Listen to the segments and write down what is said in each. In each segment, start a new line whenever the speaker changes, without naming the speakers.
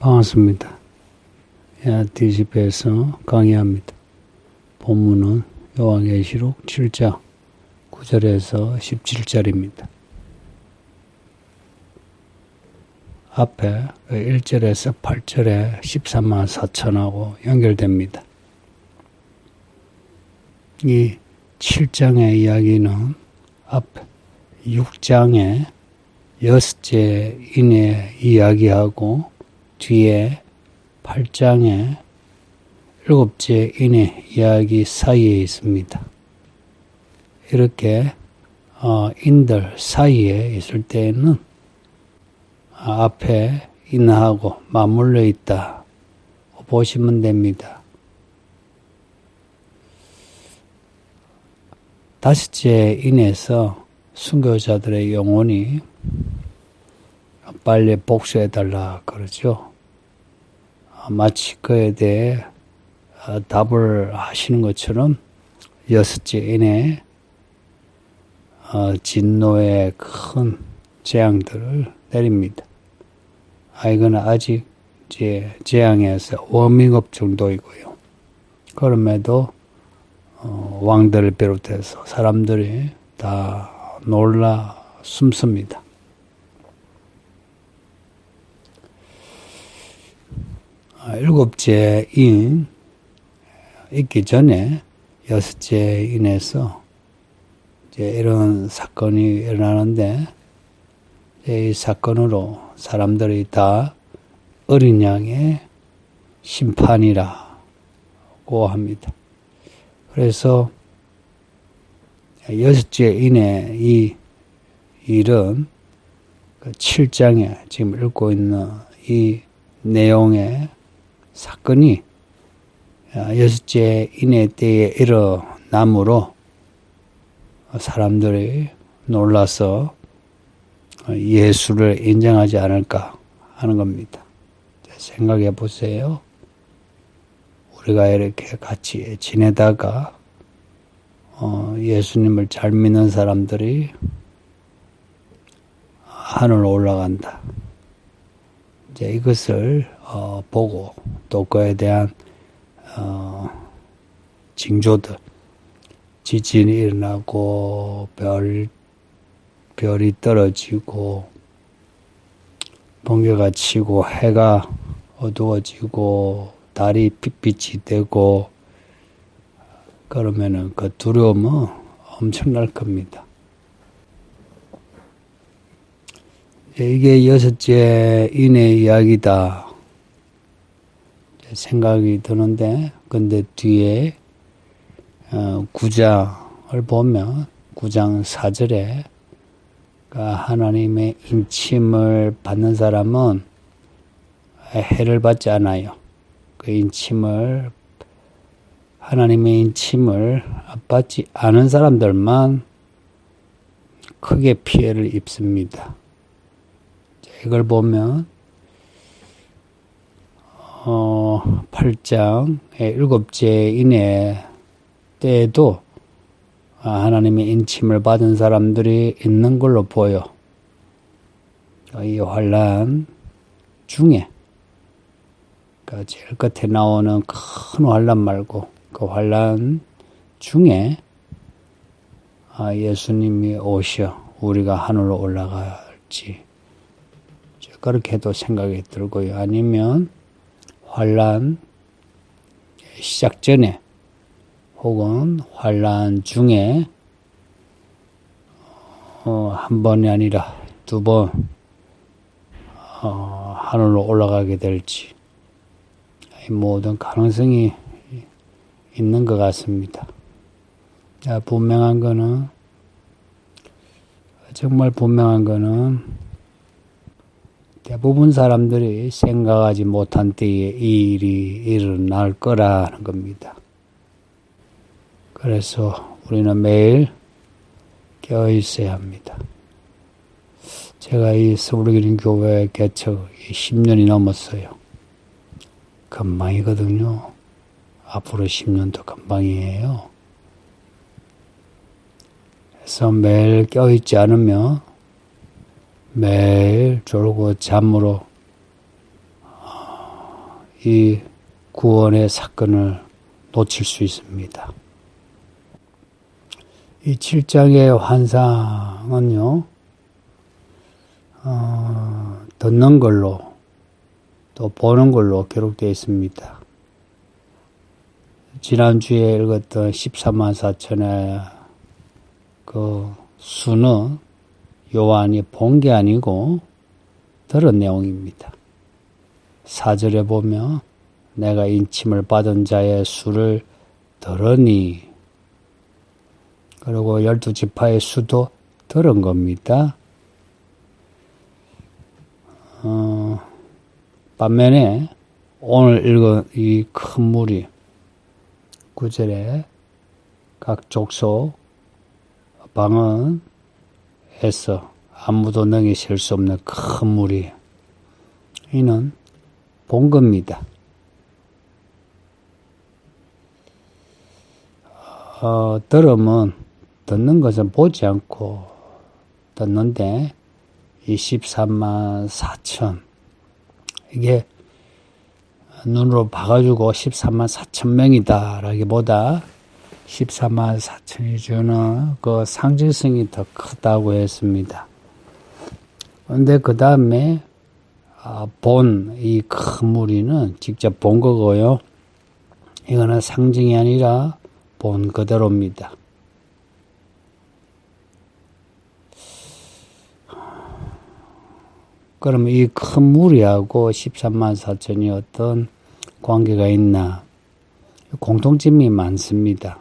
반갑습니다. DCP에서 강의합니다. 본문은 요한계시록 7장 9절에서 17절입니다. 앞에 1절에서 8절에 13만 4천하고 연결됩니다. 이 7장의 이야기는 앞 6장의 6째 인의 이야기하고 뒤에 8장의 7째 인의 이야기 사이에 있습니다. 이렇게 인들 사이에 있을 때에는 앞에 인하고 맞물려 있다 보시면 됩니다. 다섯째 인에서 순교자들의 영혼이 빨리 복수해달라 그러죠. 마치 그에 대해 답을 하시는 것처럼 여섯째 인에 진노의 큰 재앙들을 내립니다. 이거는 아직 이제 재앙에서 워밍업 정도이고요. 그럼에도 왕들을 비롯해서 사람들이 다 놀라 숨습니다. 일곱째 인 있기 전에 여섯째 인에서 이제 이런 사건이 일어나는데 이 사건으로 사람들이 다 어린 양의 심판이라고 합니다. 그래서 여섯째 인의 이 일은 7장에 지금 읽고 있는 이 내용의 사건이 여섯째 인의 때에 일어나므로 사람들이 놀라서 예수를 인정하지 않을까 하는 겁니다. 생각해 보세요. 우리가 이렇게 같이 지내다가 예수님을 잘 믿는 사람들이 하늘로 올라간다. 이제 이것을 보고 또 그에 대한 징조들, 지진이 일어나고 별이 떨어지고 번개가 치고 해가 어두워지고 달이 핏빛이 되고 그러면은 그 두려움은 엄청날 겁니다. 이게 여섯째 인의 이야기다 생각이 드는데, 근데 뒤에 9장을 보면 9장 4절에 하나님의 인침을 받는 사람은 해를 받지 않아요. 그 하나님의 인침을 받지 않은 사람들만 크게 피해를 입습니다. 이걸 보면 8장의 7째 인의 때에도 하나님의 인침을 받은 사람들이 있는 걸로 보여. 이 환난 중에 제일 끝에 나오는 큰 환난 말고 그 환난 중에 예수님이 오셔 우리가 하늘로 올라갈지 그렇게도 생각이 들고요. 아니면 환난 시작 전에 혹은 환난 중에 한 번이 아니라 두 번 하늘로 올라가게 될지 모든 가능성이 있는 것 같습니다. 정말 분명한 거는 대부분 사람들이 생각하지 못한 때에 이 일이 일어날 거라는 겁니다. 그래서 우리는 매일 깨어 있어야 합니다. 제가 이 서울기린 교회 개척 10년이 넘었어요. 금방이거든요. 앞으로 10년도 금방이에요. 그래서 매일 깨어있지 않으면 매일 졸고 잠으로 이 구원의 사건을 놓칠 수 있습니다. 이 7장의 환상은요, 듣는 걸로 또 보는 걸로 기록되어 있습니다. 지난주에 읽었던 14만 4천의 그 수는 요한이 본 게 아니고 들은 내용입니다. 4절에 보면 내가 인침을 받은 자의 수를 들으니, 그리고 12지파의 수도 들은 겁니다. 반면에 오늘 읽은 이 큰 무리 9절에 각 족속 방언에서 아무도 능히 셀 수 없는 큰 무리, 이는 본 겁니다. 들음은 듣는 것은 보지 않고 듣는데, 이 13만 4천, 이게 눈으로 봐가지고 13만 4천 명이다 라기보다 14만 4천이 주는 그 상징성이 더 크다고 했습니다. 그런데 그 다음에 본 이 큰 무리는 직접 본 거고요. 이거는 상징이 아니라 본 그대로입니다. 그러면 이 큰 무리하고 13만 4천이 어떤 관계가 있나? 공통점이 많습니다.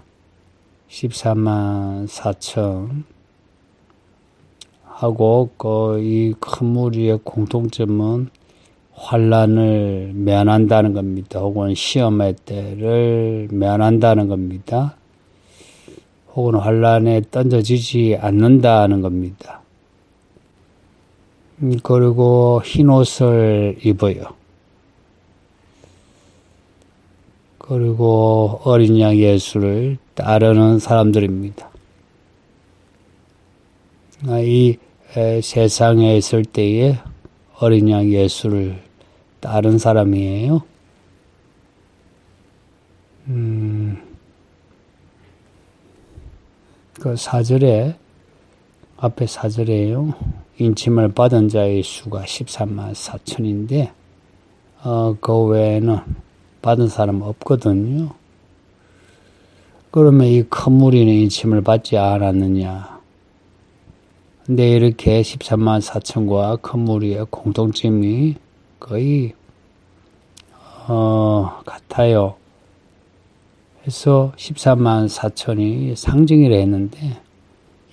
14만 4천 하고 이 큰 무리의 공통점은 환난을 면한다는 겁니다. 혹은 시험의 때를 면한다는 겁니다. 혹은 환난에 던져지지 않는다는 겁니다. 그리고 흰 옷을 입어요. 그리고 어린 양 예수를 따르는 사람들입니다. 이 세상에 있을 때에 어린 양 예수를 따른 사람이에요. 그 4절에, 앞에 4절에요. 인침을 받은 자의 수가 13만 4천인데, 그 외에는 받은 사람 없거든요. 그러면 이 큰 무리는 인침을 받지 않았느냐? 근데 이렇게 13만 4천과 큰 무리의 공통점이 거의 같아요. 그래서 14만 4천이 상징이라 했는데,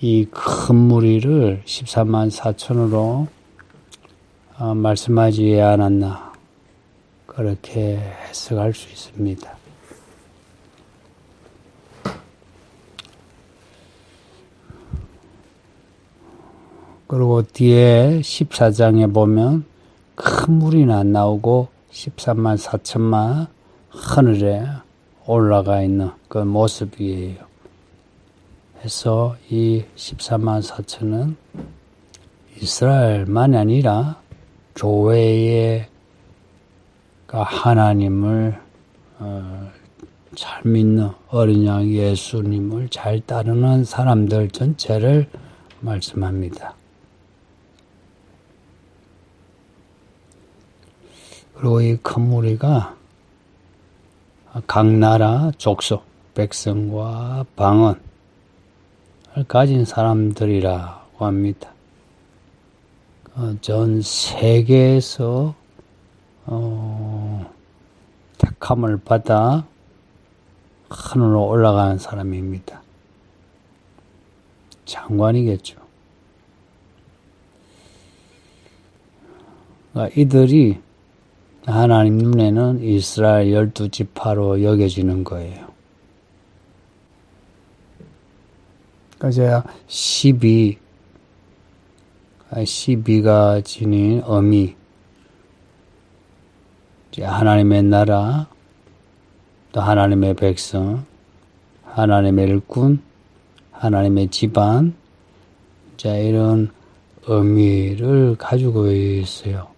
이 큰 무리를 14만 4천으로 말씀하지 않았나, 그렇게 해석할 수 있습니다. 그리고 뒤에 14장에 보면 큰 무리는 안 나오고 13만 4천만 하늘에 올라가 있는 그 모습이에요. 그래서 이 14만 4천은 이스라엘만이 아니라 교회의 하나님을 잘 믿는 어린 양 예수님을 잘 따르는 사람들 전체를 말씀합니다. 그리고 이 큰 무리가 각 나라, 족속, 백성과 방언을 가진 사람들이라고 합니다. 전 세계에서 택함을 받아 하늘로 올라가는 사람입니다. 장관이겠죠. 이들이 하나님 눈에는 이스라엘 12지파로 여겨지는 거예요. 그래서 12가 지닌 의미, 하나님의 나라, 또 하나님의 백성, 하나님의 일꾼, 하나님의 집안, 이런 의미를 가지고 있어요.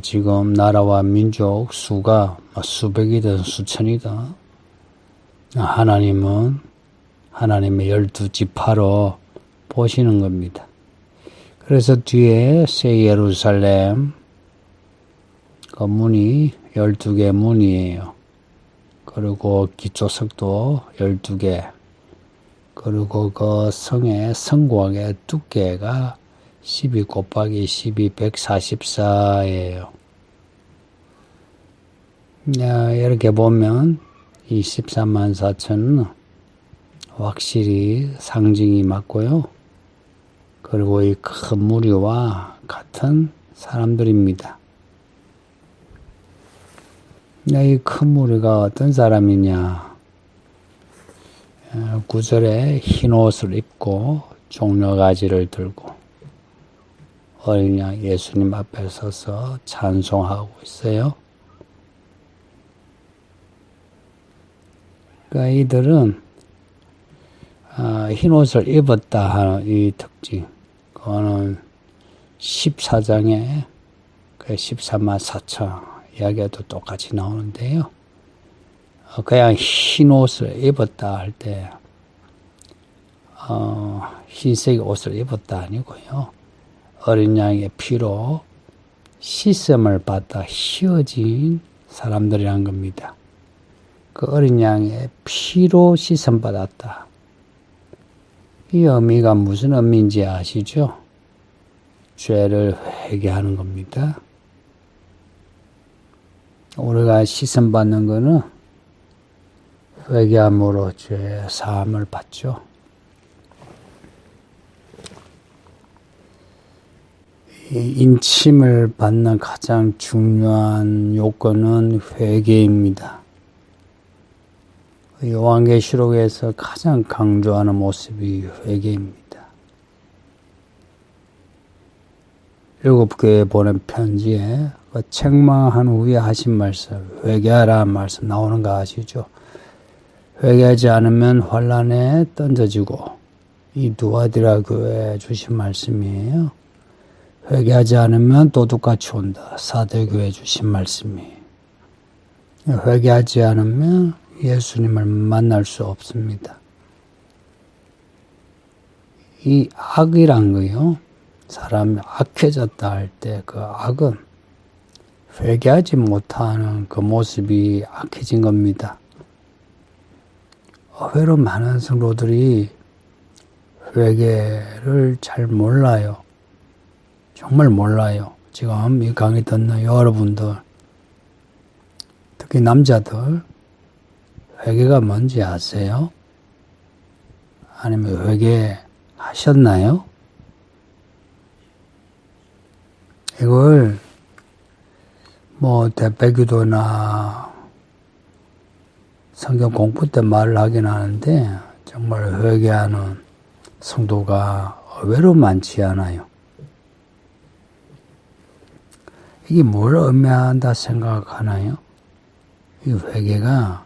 지금 나라와 민족 수가 수백이든 수천이든 하나님은 하나님의 12지파로 보시는 겁니다. 그래서 뒤에 새 예루살렘 그 문이 12개 문이에요. 그리고 기초석도 12개. 그리고 그 성의 성곽의 두께가 12 곱하기 12 144예요. 이렇게 보면 이 13만 4천은 확실히 상징이 맞고요. 그리고 이 큰 무리와 같은 사람들입니다. 이 큰 무리가 어떤 사람이냐? 9절에 흰 옷을 입고 종려가지를 들고 어린 양 예수님 앞에 서서 찬송하고 있어요. 그러니까 이들은 흰 옷을 입었다 하는 이 특징, 그거는 14장에 13만 4천 이야기도 똑같이 나오는데요. 그냥 흰 옷을 입었다 할 때, 흰색 옷을 입었다 아니고요. 어린 양의 피로 씻음을 받다 휘어진 사람들이란 겁니다. 그 어린 양의 피로 씻음 받았다. 이 의미가 무슨 의미인지 아시죠? 죄를 회개하는 겁니다. 우리가 씻음 받는 것은 회개함으로 죄 사함을 받죠. 인침을 받는 가장 중요한 요건은 회개입니다. 요한계시록에서 가장 강조하는 모습이 회개입니다. 7교회에 보낸 편지에 책망한 후에 하신 말씀, 회개하라 말씀 나오는 거 아시죠? 회개하지 않으면 환란에 던져지고, 이 두아디라 교회에 주신 말씀이에요. 회개하지 않으면 도둑같이 온다. 사대교회에 주신 말씀이에요. 회개하지 않으면 예수님을 만날 수 없습니다. 이 악이란 거요. 사람이 악해졌다 할 때 그 악은 회개하지 못하는 그 모습이 악해진 겁니다. 의외로 많은 성도들이 회개를 잘 몰라요. 정말 몰라요. 지금 이 강의 듣는 여러분들, 특히 남자들, 회개가 뭔지 아세요? 아니면 회개하셨나요? 이걸 대배기도나 성경 공부 때 말을 하긴 하는데 정말 회개하는 성도가 의외로 많지 않아요. 이게 뭘 의미한다 생각하나요? 이 회개가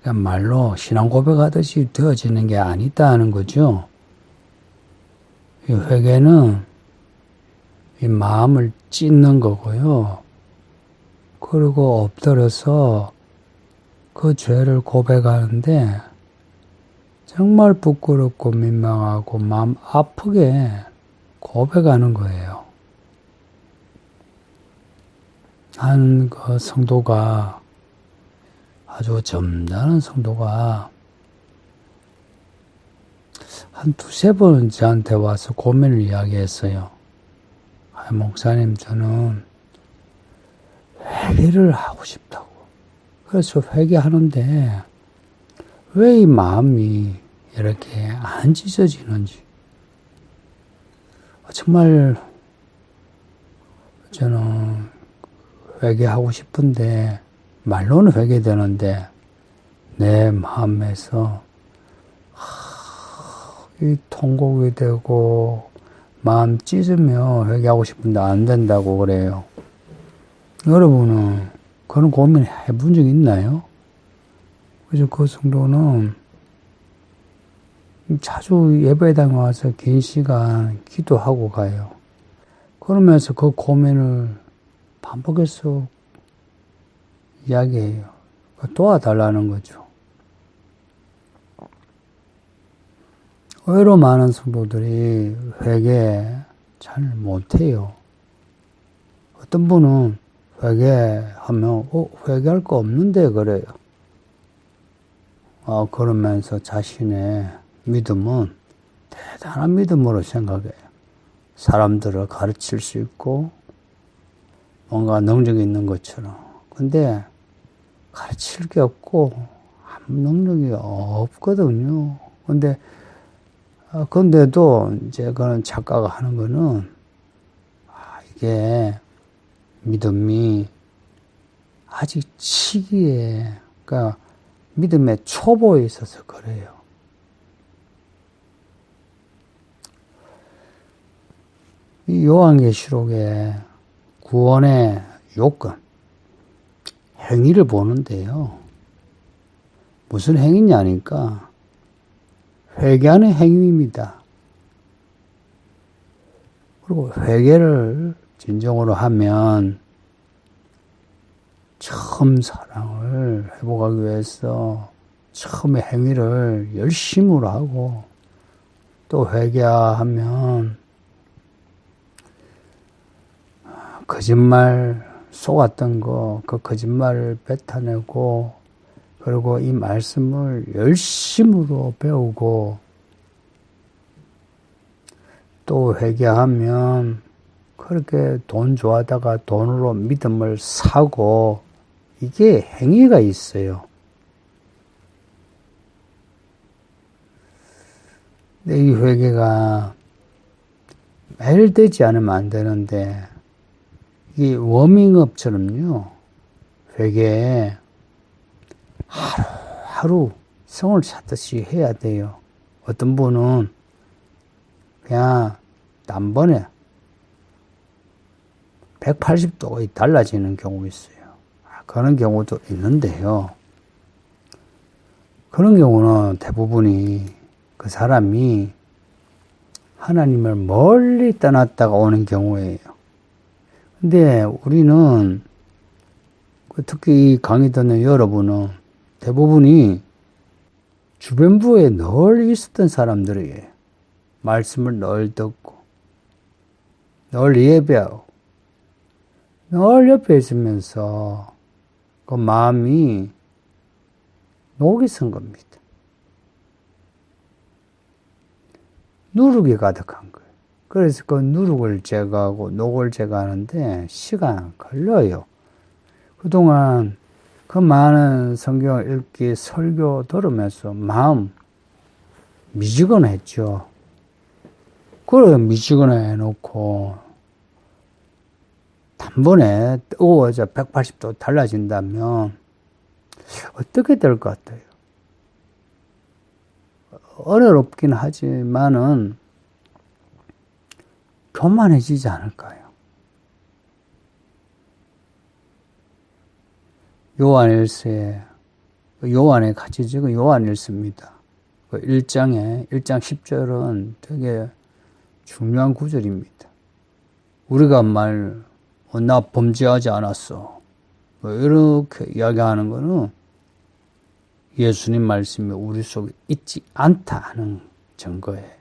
그냥 말로 신앙 고백하듯이 되어지는 게 아니다는 거죠. 이 회개는 이 마음을 찢는 거고요. 그리고 엎드려서 그 죄를 고백하는데 정말 부끄럽고 민망하고 마음 아프게 고백하는 거예요. 한 그 성도가, 아주 점잖은 성도가 한 두세 번 저한테 와서 고민을 이야기했어요. 목사님, 저는 회개를 하고 싶다고. 그래서 회개하는데 왜 이 마음이 이렇게 안 찢어지는지. 정말 저는 회개하고 싶은데 말로는 회개되는데 내 마음에서 이 통곡이 되고 마음 찢으며 회개하고 싶은데 안 된다고 그래요. 여러분은 그런 고민 해본 적 있나요? 그래서 그 성도는 자주 예배당에 와서 긴 시간 기도하고 가요. 그러면서 그 고민을 반복해서 이야기해요. 도와달라는 거죠. 의외로 많은 성도들이 회개 잘 못해요. 어떤 분은 회개하면 회개할 거 없는데 그래요. 그러면서 자신의 믿음은 대단한 믿음으로 생각해요. 사람들을 가르칠 수 있고 뭔가 능력이 있는 것처럼. 근데 가르칠 게 없고 아무 능력이 없거든요. 근데도 이제 그런 작가가 하는 거는 이게 믿음이 아직 시기에, 그러니까 믿음의 초보에 있어서 그래요. 이 요한계시록의 구원의 요건, 행위를 보는데요. 무슨 행위냐니까 회개하는 행위입니다. 그리고 회개를 진정으로 하면 처음 사랑을 회복하기 위해서 처음에 행위를 열심으로 하고 또 회개하면 거짓말 속았던 그 거짓말을 뱉어내고 그리고 이 말씀을 열심으로 배우고 또 회개하면 그렇게 돈 좋아하다가 돈으로 믿음을 사고 이게 행위가 있어요. 근데 이 회개가 매일 되지 않으면 안 되는데 이 워밍업처럼요. 회개에 하루 성을 찾듯이 해야 돼요. 어떤 분은 그냥 단번에 180도가 달라지는 경우 있어요. 그런 경우도 있는데요. 그런 경우는 대부분이 그 사람이 하나님을 멀리 떠났다가 오는 경우예요. 근데 우리는 특히 이 강의 듣는 여러분은 대부분이 주변부에 늘 있었던 사람들이에요. 말씀을 늘 듣고 늘 예배하고 늘 옆에 있으면서 그 마음이 녹이 쓴 겁니다. 누룩이 가득한 거예요. 그래서 그 누룩을 제거하고 녹을 제거하는데 시간 걸려요. 그동안 그 많은 성경 읽기, 설교 들으면서 마음 미지근했죠. 그래 미지근해 해놓고 단번에 뜨거워져 180도 달라진다면 어떻게 될 것 같아요? 어렵긴 하지만은 교만해지지 않을까요? 요한일서에 요한에 같이 적은 요한일서입니다. 그 1장 10절은 되게 중요한 구절입니다. 우리가 나 범죄하지 않았어. 이렇게 이야기하는 거는 예수님 말씀이 우리 속에 있지 않다 하는 증거예요.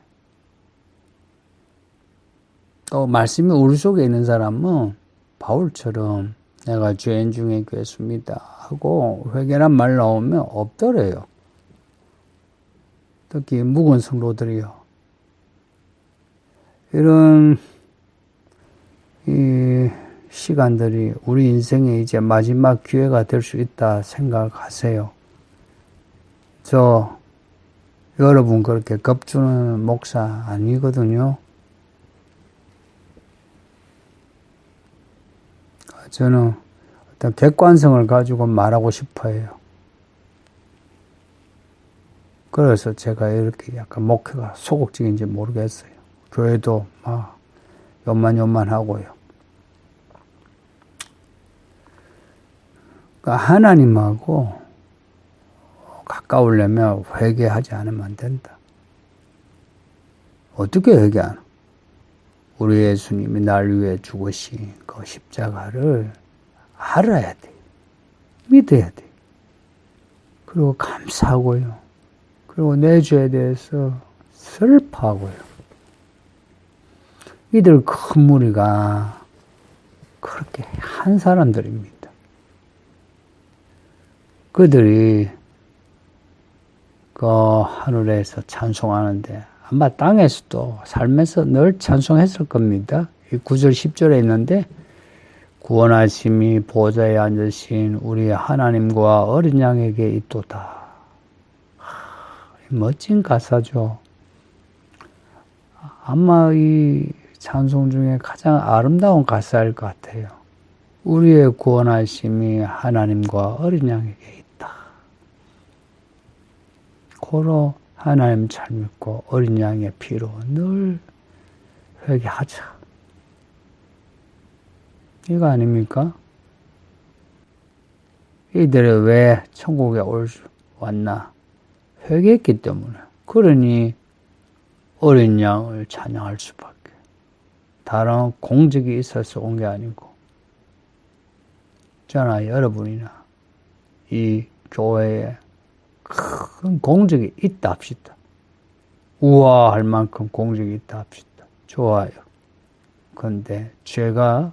또 말씀이 우리 속에 있는 사람은 바울처럼 내가 죄인 중에 괴수입니다 하고 회개란 말 나오면 없더래요. 특히 묵은 성도들이요. 이런 이 시간들이 우리 인생의 이제 마지막 기회가 될 수 있다 생각하세요. 여러분 그렇게 겁주는 목사 아니거든요. 저는 어떤 객관성을 가지고 말하고 싶어요. 그래서 제가 이렇게 약간 목회가 소극적인지 모르겠어요. 교회도 막 요만하고요. 그러니까 하나님하고 가까우려면 회개하지 않으면 안 된다. 어떻게 회개하나? 우리 예수님이 날 위해 죽으신 그 십자가를 알아야 돼. 믿어야 돼. 그리고 감사하고요. 그리고 내 죄에 대해서 슬퍼하고요. 이들 큰 무리가 그렇게 한 사람들입니다. 그들이 그 하늘에서 찬송하는데 아마 땅에서도 삶에서 늘 찬송했을 겁니다. 이 9절 10절에 있는데 구원하심이 보좌에 앉으신 우리 하나님과 어린 양에게 있도다. 멋진 가사죠. 아마 이 찬송 중에 가장 아름다운 가사일 것 같아요. 우리의 구원하심이 하나님과 어린 양에게 있다. 고로 하나님 잘 믿고 어린 양의 피로 늘 회개하자. 이거 아닙니까? 이들이 왜 천국에 왔나? 회개했기 때문에. 그러니 어린 양을 찬양할 수밖에. 다른 공적이 있어서 온 게 아니고. 저나 여러분이나 이 교회에 큰 공적이 있다 합시다. 우아할 만큼 공적이 있다 합시다. 좋아요. 그런데 죄가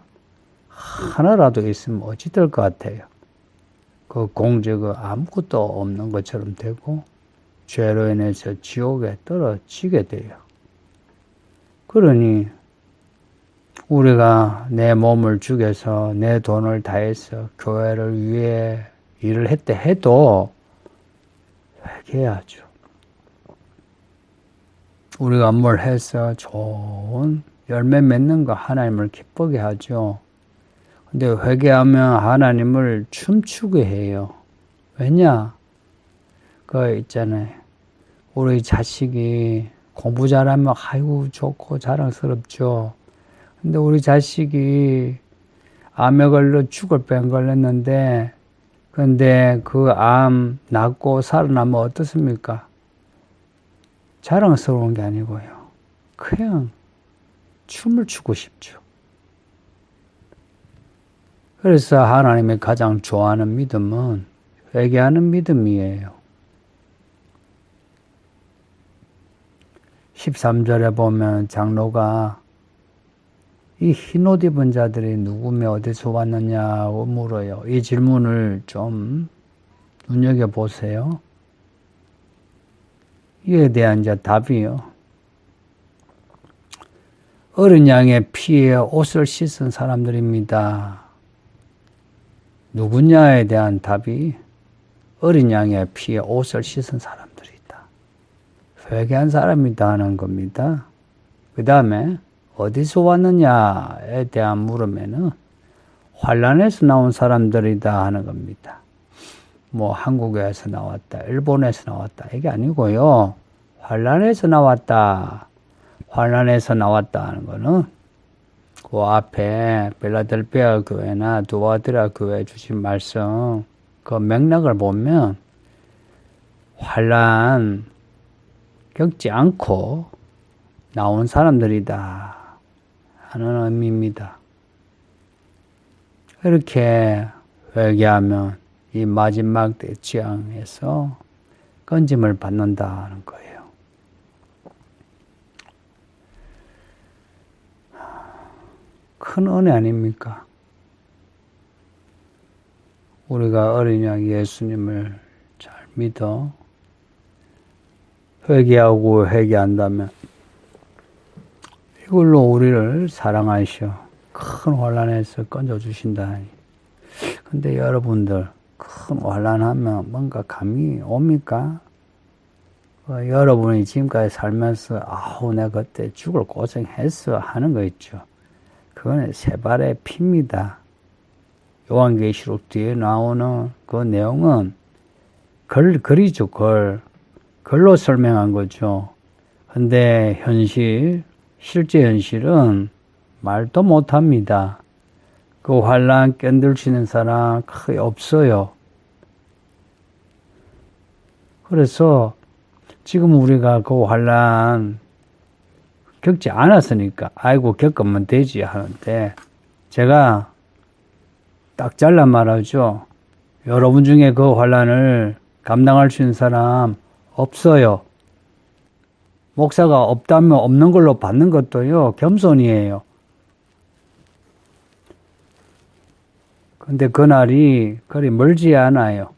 하나라도 있으면 어찌 될 것 같아요? 그 공적은 아무것도 없는 것처럼 되고 죄로 인해서 지옥에 떨어지게 돼요. 그러니 우리가 내 몸을 죽여서 내 돈을 다해서 교회를 위해 일을 했다 해도 회개해야죠. 우리가 뭘 해서 좋은 열매 맺는 거 하나님을 기쁘게 하죠. 근데 회개하면 하나님을 춤추게 해요. 왜냐? 그 있잖아요. 우리 자식이 공부 잘하면 아이고 좋고 자랑스럽죠. 근데 우리 자식이 암에 걸려 죽을 뻔 걸렸는데 근데 그 암 낫고 살아나면 어떻습니까? 자랑스러운 게 아니고요. 그냥 춤을 추고 싶죠. 그래서 하나님이 가장 좋아하는 믿음은 회개하는 믿음이에요. 13절에 보면 장로가 이 흰옷 입은 자들이 누구며 어디서 왔느냐고 물어요. 이 질문을 좀 눈여겨보세요. 이에 대한 이제 답이요. 어린 양의 피에 옷을 씻은 사람들입니다. 누구냐에 대한 답이 어린 양의 피에 옷을 씻은 사람들이다. 회개한 사람이다 하는 겁니다. 그 다음에 어디서 왔느냐에 대한 물음에는 환란에서 나온 사람들이다 하는 겁니다. 뭐 한국에서 나왔다, 일본에서 나왔다 이게 아니고요. 환란에서 나왔다. 환란에서 나왔다 하는 거는 그 앞에 빌라델피아 교회나 두아디라 교회에 주신 말씀 그 맥락을 보면 환란 겪지 않고 나온 사람들이다 하는 의미입니다. 이렇게 회개하면 이 마지막 대지향에서 건짐을 받는다는 거예요. 큰 은혜 아닙니까? 우리가 어린 양 예수님을 잘 믿어 회개하고 회개한다면 이걸로 우리를 사랑하셔 큰 환난에서 건져주신다니. 근데 여러분들 큰 환난하면 뭔가 감이 옵니까? 여러분이 지금까지 살면서 아우 내가 그때 죽을 고생했어 하는 거 있죠. 그거는 세 발의 피입니다. 요한계시록 뒤에 나오는 그 내용은 글이죠, 글로 설명한 거죠. 근데 실제 현실은 말도 못 합니다. 그 환난 견딜 수 있는 사람 거의 없어요. 그래서 지금 우리가 그 환난 겪지 않았으니까 아이고 겪으면 되지 하는데 제가 딱 잘라 말하죠. 여러분 중에 그 환난을 감당할 수 있는 사람 없어요. 목사가 없다면 없는 걸로 받는 것도요, 겸손이에요. 근데 그날이 그리 멀지 않아요.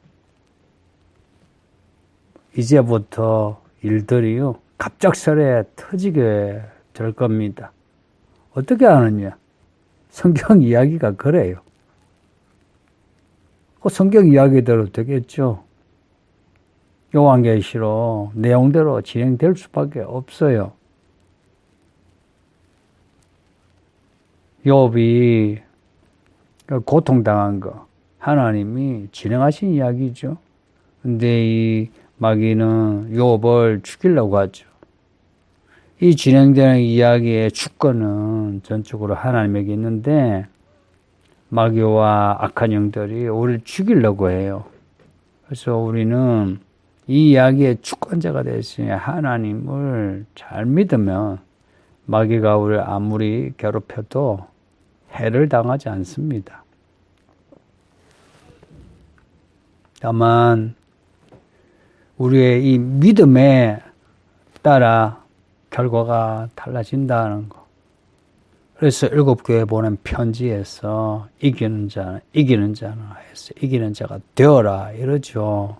이제부터 일들이요, 갑작스레 터지게 될 겁니다. 어떻게 아느냐? 성경 이야기가 그래요. 그 성경 이야기대로 되겠죠. 요한계시록 내용대로 진행될 수밖에 없어요. 욥이 고통당한 거 하나님이 진행하신 이야기죠. 근데 이 마귀는 욥을 죽이려고 하죠. 이 진행되는 이야기의 주권은 전적으로 하나님에게 있는데 마귀와 악한 영들이 우리를 죽이려고 해요. 그래서 우리는 이 이야기의 주권자가 되신 하나님을 잘 믿으면 마귀가 우리를 아무리 괴롭혀도 해를 당하지 않습니다. 다만 우리의 이 믿음에 따라 결과가 달라진다는 거. 그래서 7교회 보낸 편지에서 이기는 자나 해서 이기는 자가 되어라 이러죠.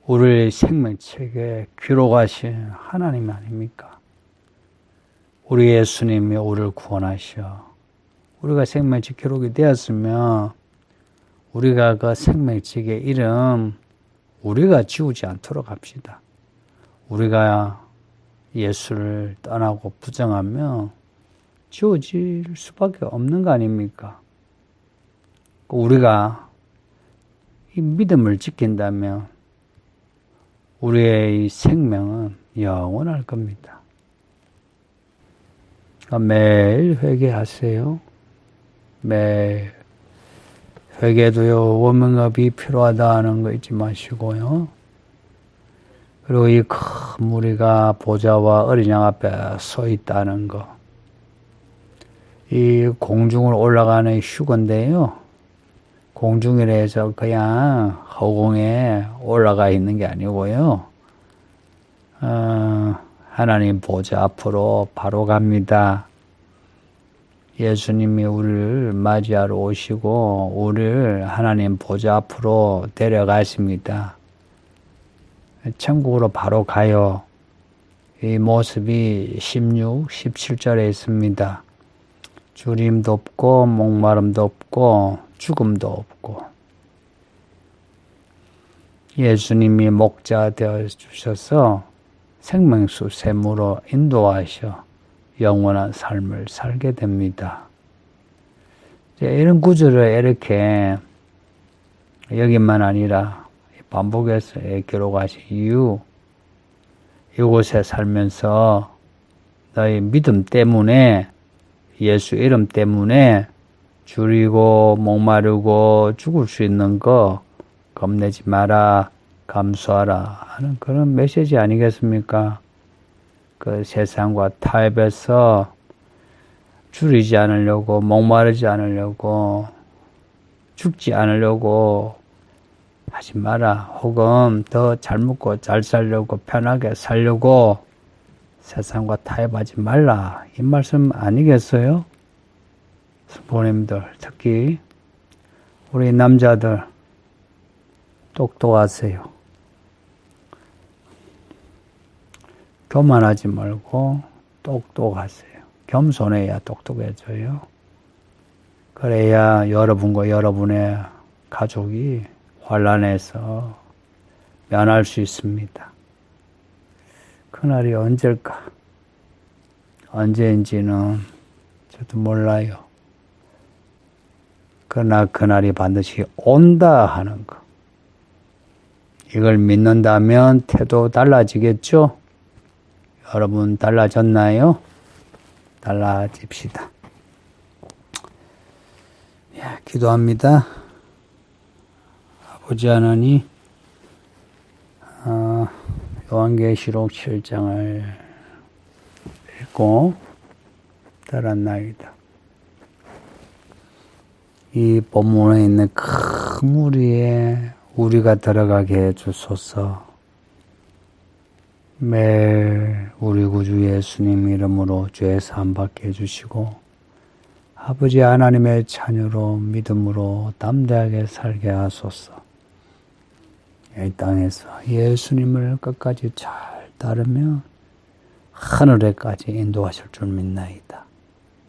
우리의 생명책에 기록하신 하나님 아닙니까? 우리 예수님이 우리를 구원하셔. 우리가 생명책 기록이 되었으면 우리가 그 생명책의 이름 우리가 지우지 않도록 합시다. 우리가 예수를 떠나고 부정하면 지워질 수밖에 없는 거 아닙니까? 우리가 이 믿음을 지킨다면 우리의 이 생명은 영원할 겁니다. 매일 회개하세요. 매일 회개도요, 워밍업이 필요하다 하는 거 잊지 마시고요. 그리고 이 큰 무리가 보좌와 어린 양 앞에 서 있다는 거. 이 공중을 올라가는 휴건데요. 공중이라 해서 그냥 허공에 올라가 있는 게 아니고요. 하나님 보좌 앞으로 바로 갑니다. 예수님이 우리를 맞이하러 오시고 우리를 하나님 보좌 앞으로 데려가십니다. 천국으로 바로 가요. 이 모습이 16, 17절에 있습니다. 주림도 없고 목마름도 없고 죽음도 없고 예수님이 목자 되어 주셔서 생명수 샘으로 인도하셔 영원한 삶을 살게 됩니다. 이런 구절을 이렇게 여기만 아니라 반복해서 기록하신 이유, 이곳에 살면서 너희 믿음 때문에 예수 이름 때문에 줄이고 목마르고 죽을 수 있는 거 겁내지 마라, 감수하라 하는 그런 메시지 아니겠습니까? 그 세상과 타협해서 줄이지 않으려고, 목마르지 않으려고, 죽지 않으려고 하지 마라. 혹은 더 잘 먹고 잘 살려고, 편하게 살려고 세상과 타협하지 말라. 이 말씀 아니겠어요? 부모님들, 특히 우리 남자들 똑똑하세요. 교만하지 말고 똑똑하세요. 겸손해야 똑똑해져요. 그래야 여러분과 여러분의 가족이 환난에서 면할 수 있습니다. 그날이 언제일까? 언제인지는 저도 몰라요. 그러나 그날이 반드시 온다 하는 거. 이걸 믿는다면 태도 달라지겠죠? 여러분 달라졌나요? 달라집시다. 기도합니다. 아버지 하나님, 요한계시록 7장을 읽고 따랐나이다. 이 본문에 있는 큰 무리에 우리가 들어가게 해주소서. 매일 우리 구주 예수님 이름으로 죄 사함 받게 해주시고 아버지 하나님의 자녀로 믿음으로 담대하게 살게 하소서. 이 땅에서 예수님을 끝까지 잘 따르며 하늘에까지 인도하실 줄 믿나이다.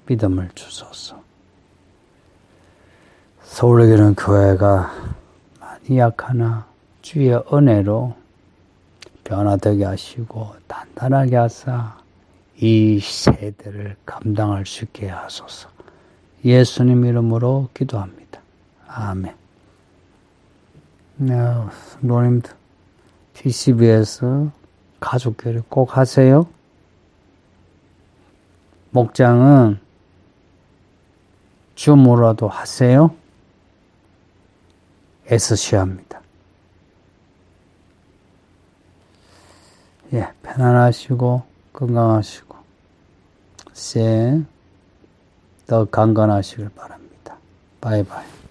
믿음을 주소서. 서울에게는 교회가 많이 약하나 주의 은혜로 변화되게 하시고 단단하게 하사 이 세대를 감당할 수 있게 하소서. 예수님 이름으로 기도합니다. 아멘. 성도님들 TCB에서 가족교회 꼭 하세요. 목장은 줌으로도 하세요. 애쓰셔야 합니다. 예, 편안하시고 건강하시고 더 강건하시길 바랍니다. 바이바이.